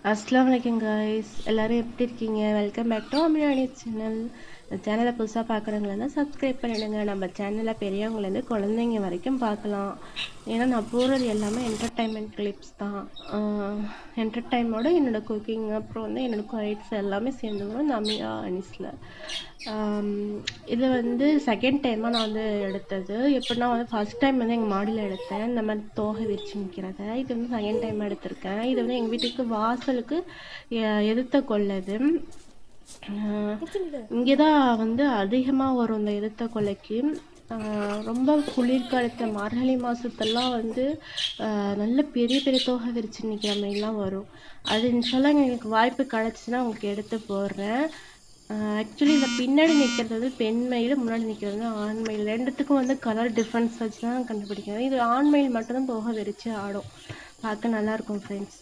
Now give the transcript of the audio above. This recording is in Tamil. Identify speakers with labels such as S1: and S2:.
S1: அஸ்ஸலாமு அலைக்கும் காய்ஸ், எல்லாரும் எப்படி இருக்கீங்க? Welcome back to Amirani channel. இந்த சேனலை புதுசாக பார்க்குறவங்களா சப்ஸ்கிரைப் பண்ணிடுங்க. நம்ம சேனலில் பெரியவங்கலேருந்து குழந்தைங்க வரைக்கும் பார்க்கலாம். ஏன்னா நான் போகிறது எல்லாமே என்டர்டைன்மெண்ட் கிளிப்ஸ் தான். என்டர்டைனோட என்னோடய குக்கிங், அப்புறம் வந்து என்னோடய குவைட்ஸ் எல்லாமே சேர்ந்து வரும் இந்த அமிரா அனிஸில். இது வந்து செகண்ட் டைமாக நான் வந்து எடுத்தது. எப்படின்னா வந்து ஃபஸ்ட் டைம் வந்து எங்கள் மாடியில் எடுத்தேன், இந்த மாதிரி தோகை விரிச்சு நிற்கிறத. இது வந்து செகண்ட் டைம் எடுத்திருக்கேன். இது வந்து எங்கள் வீட்டுக்கு வாசலுக்கு எதிர்த்த கொள்ளது. இங்கே தான் வந்து அதிகமாக வரும் இந்த எதிர்த்த கொள்ளைக்கு. ரொம்ப குளிர்காலத்தில் மார்கழி மாதத்தெல்லாம் வந்து நல்ல பெரிய பெரிய தோகை விரிச்சு நிற்கிற மாதிரிலாம் வரும். அது இன்ஷால்லாம் எனக்கு வாய்ப்பு கிடச்சின்னா உங்களுக்கு எடுத்து போடுறேன். ஆக்சுவலி இந்த பின்னாடி நிற்கிறது வந்து பெண் மயில், முன்னாடி நிற்கிறது வந்து ஆண் மயில். ரெண்டுத்துக்கும் வந்து கலர் டிஃப்ரென்ஸ் வச்சு தான் கண்டுபிடிக்கணும். இது ஆண் மயில் மட்டும்தான் தோகை விரித்து ஆடும். பார்க்க நல்லாயிருக்கும் ஃப்ரெண்ட்ஸ்.